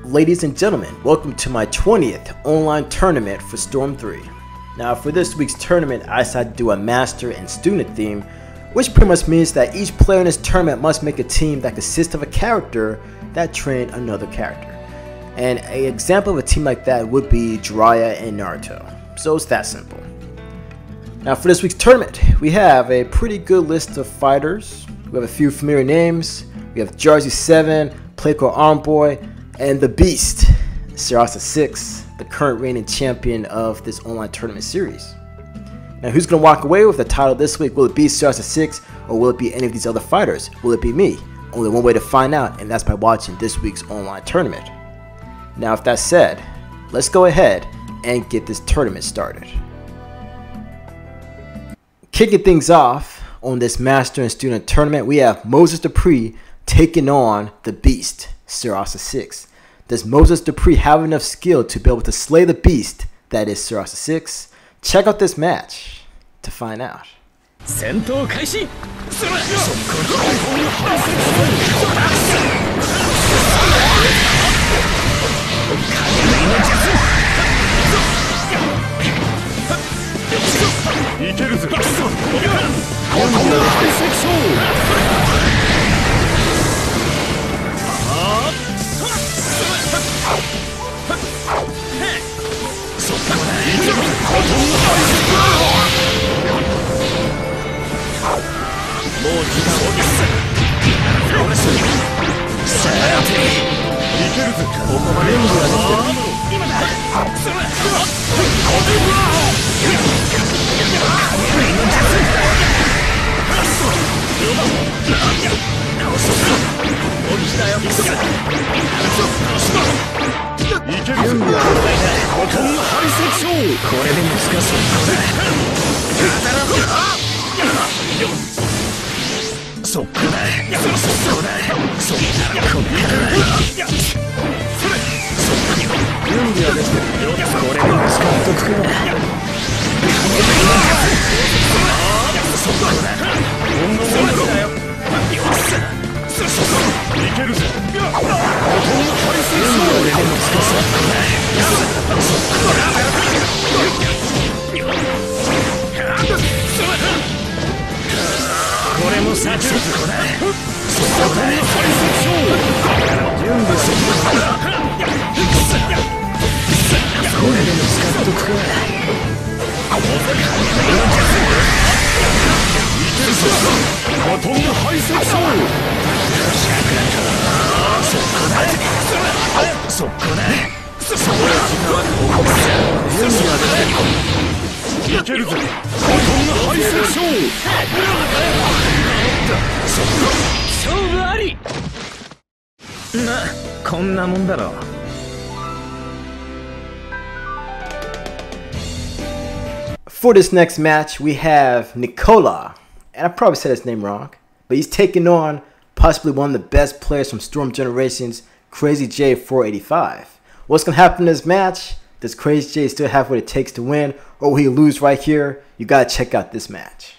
Ladies and gentlemen, welcome to my 20th online tournament for Storm 3. Now for this week's tournament, I decided to do a master and student theme, which pretty much means that each player in this tournament must make a team that consists of a character that trained another character. And an example of a team like that would be Jiraiya and Naruto. So it's that simple. Now for this week's tournament, we have a pretty good list of fighters. We have a few familiar names. We have Jersey 7, Playcore Arm Boy, and the Beast, Sarasa 6, the current reigning champion of this online tournament series. Now who's going to walk away with the title this week? Will it be Sarasa 6 or will it be any of these other fighters? Will it be me? Only one way to find out, and that's by watching this week's online tournament. Now with that said, let's go ahead and get this tournament started. Kicking things off on this Master and Student tournament, we have Moses Dupree taking on the Beast, Sarasa 6. Does Moses Dupree have enough skill to be able to slay the Beast that is Sarasa 6? Check out this match to find out. For this next match, we have Nicola, and I probably said his name wrong, but he's taking on possibly one of the best players from Storm Generations, Crazy J 485. What's going to happen in this match? Does Crazy J still have what it takes to win, or will he lose right here? You gotta check out this match.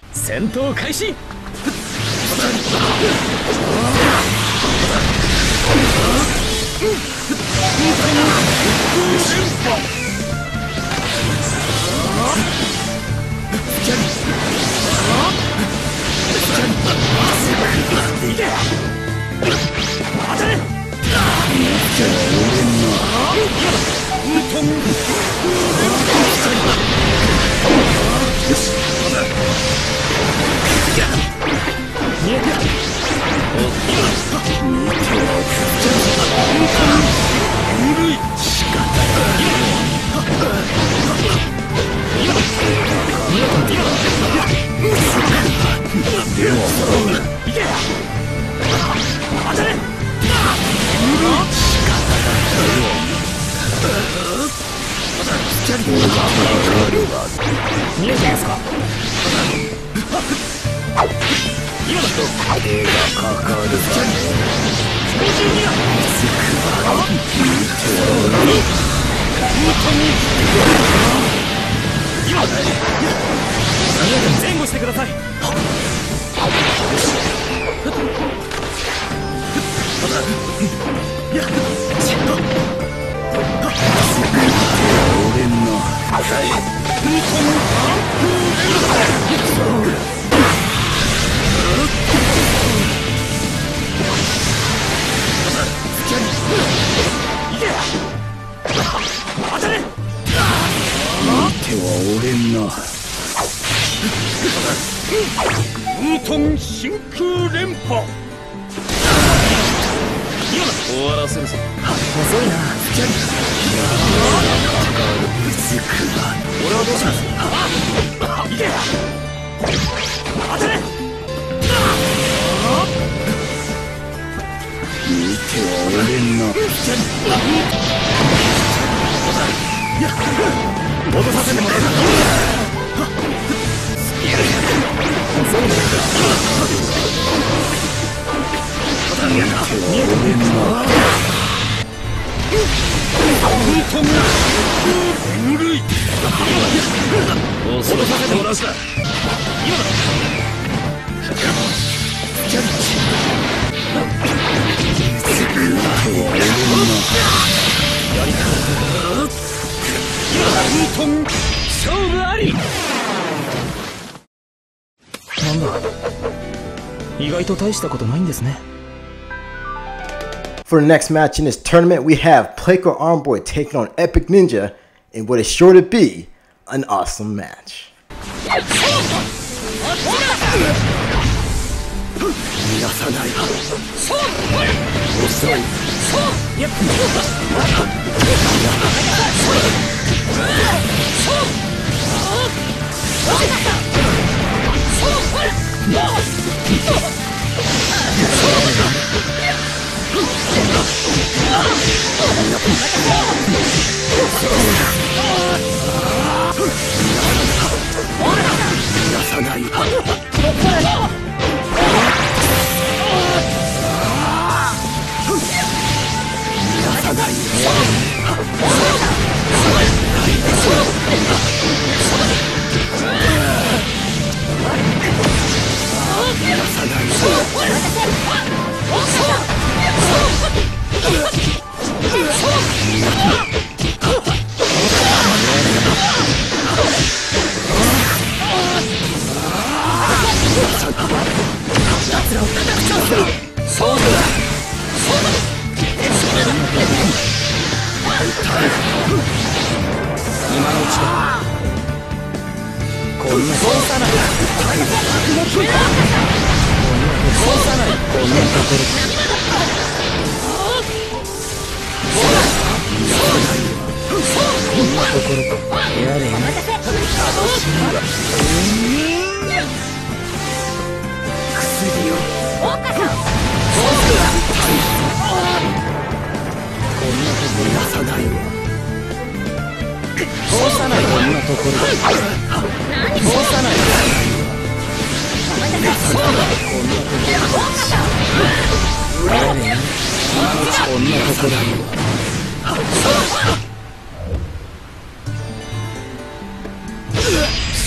手は折れんな。ウートン真空連覇。終わらせるぞ。遅いな。俺はどうします。いけ。当たれ。見ては折れんな。戻させてもらう。勝負あり。なんだ、意外と大したことないんですね。For the next match in this tournament, we have Playcore Armboy taking on Epic Ninja in what is sure to be an awesome match.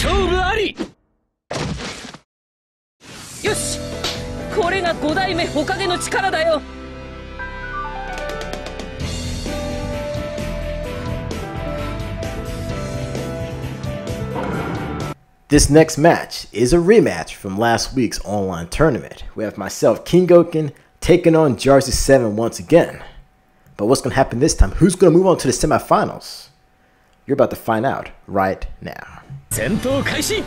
勝負あり。よし、これが5代目火影の力だよ。This next match is a rematch from last week's online tournament. We have myself, Kinggoken, taking on Jersey 7 once again. But what's going to happen this time? Who's going to move on to the semifinals? You're about to find out right now. 戦闘開始。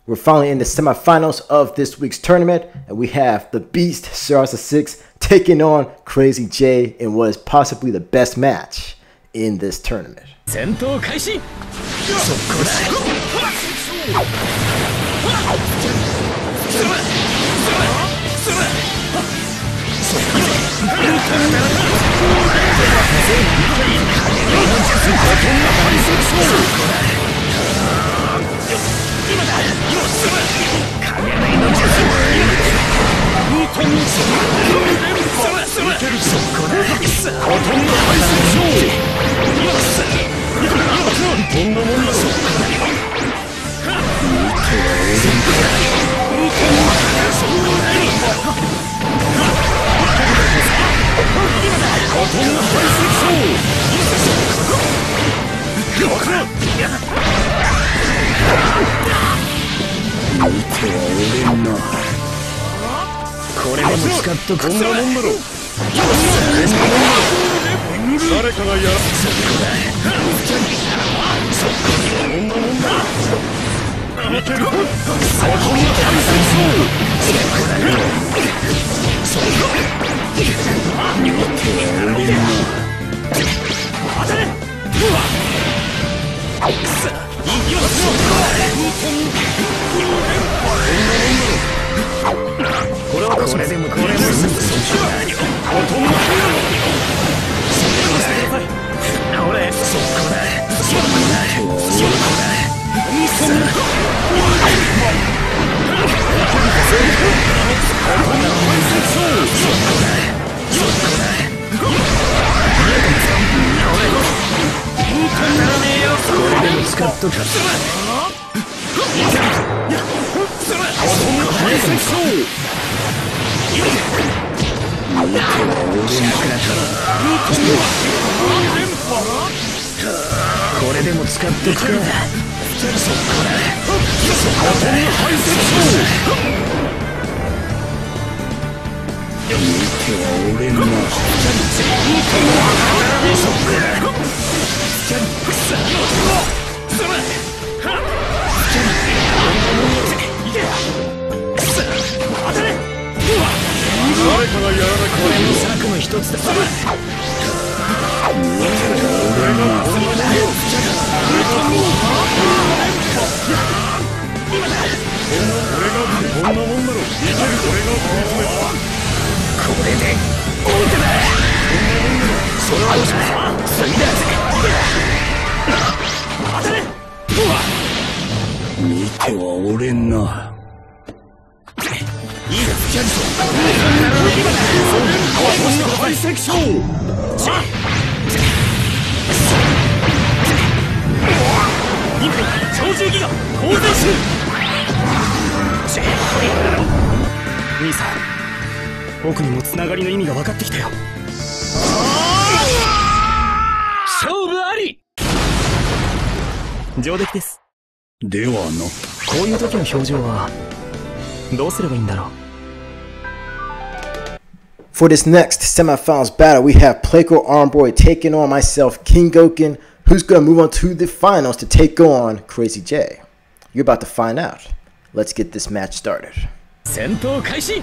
We're finally in the semifinals of this week's tournament, and we have the Beast Sarasa 6 taking on Crazy J in what is possibly the best match in this tournament. For this next semifinals battle, we have Playco Armboy taking on myself, Kinggoken, who's going to move on to the finals to take on Crazy J. You're about to find out. Let's get this match started. 戦闘開始。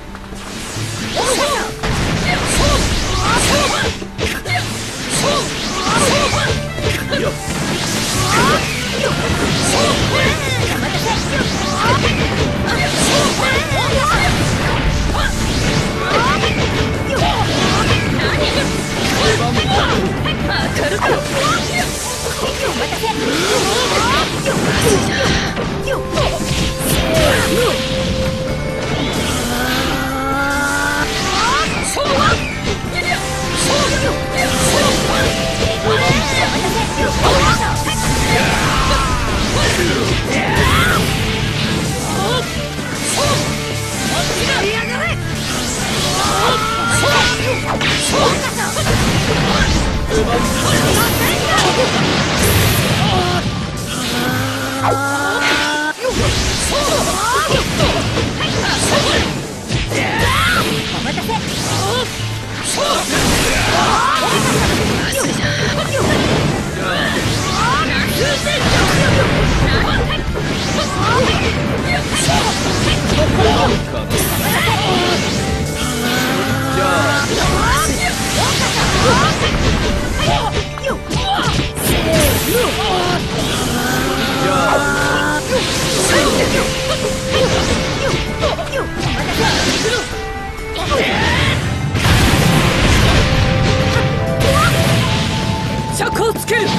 シャコをつける。里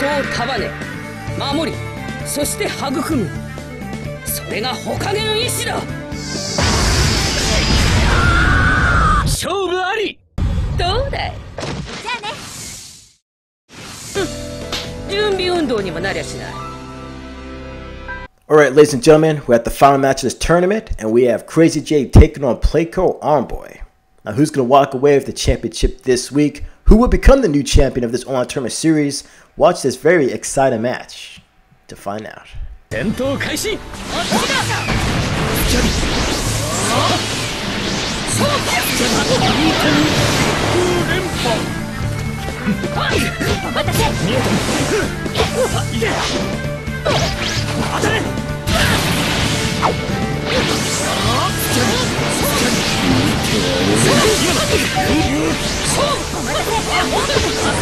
を束ね守り、そして育む、それが火影の意志だ。勝負あり。どうだい。じゃあね。準備運動にもなりゃしない。Alright, ladies and gentlemen, we're at the final match of this tournament, and we have Crazy J taking on Playco Armboy. Now, who's going to walk away with the championship this week? Who will become the new champion of this online tournament series? Watch this very exciting match to find out. 戦闘開始。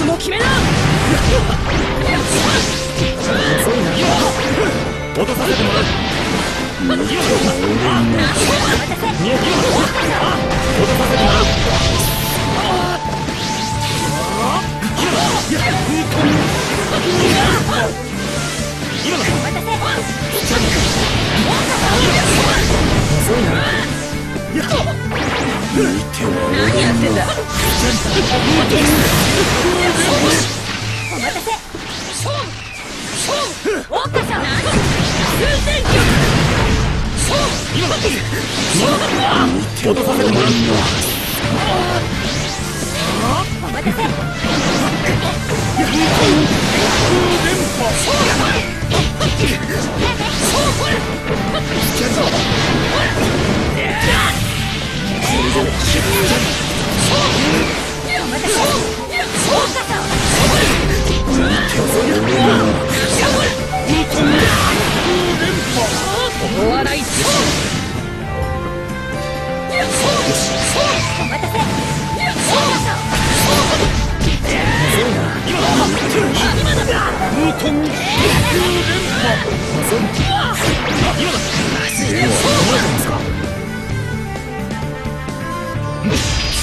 もう決めな。落とさせてもらう。何やってんだ。お待たせ。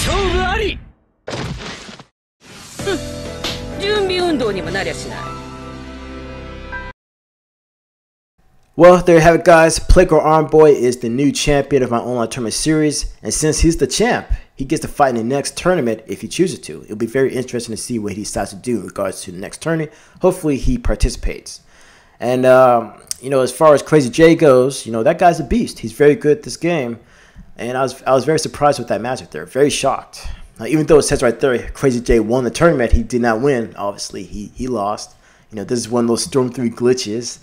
勝負あり。準備運動にもなりゃしない。Well, there you have it, guys. Playco Armboy is the new champion of my online tournament series, and since he's the champ, he gets to fight in the next tournament if he chooses to. It'll be very interesting to see what he decides to do in regards to the next tournament. Hopefully, he participates. And you know, as far as Crazy J goes, you know, that guy's a beast. He's very good at this game, and I was very surprised with that match right there. Very shocked. Even though it says right there, Crazy J won the tournament, he did not win. Obviously, he lost. You know, this is one of those Storm 3 glitches.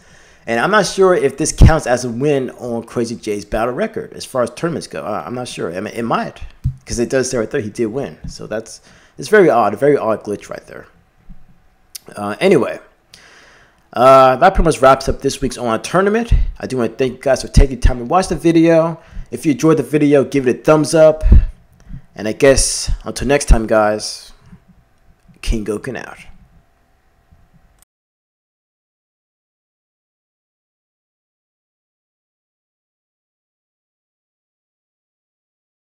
And I'm not sure if this counts as a win on Crazy J's battle record as far as tournaments go. I'm not sure. I mean, it might, because it does say right there he did win. So it's very odd, a very odd glitch right there. Anyway, That pretty much wraps up this week's online tournament. I do want to thank you guys for taking time to watch the video. If you enjoyed the video, give it a thumbs up. And I guess until next time, guys, Kinggoken out.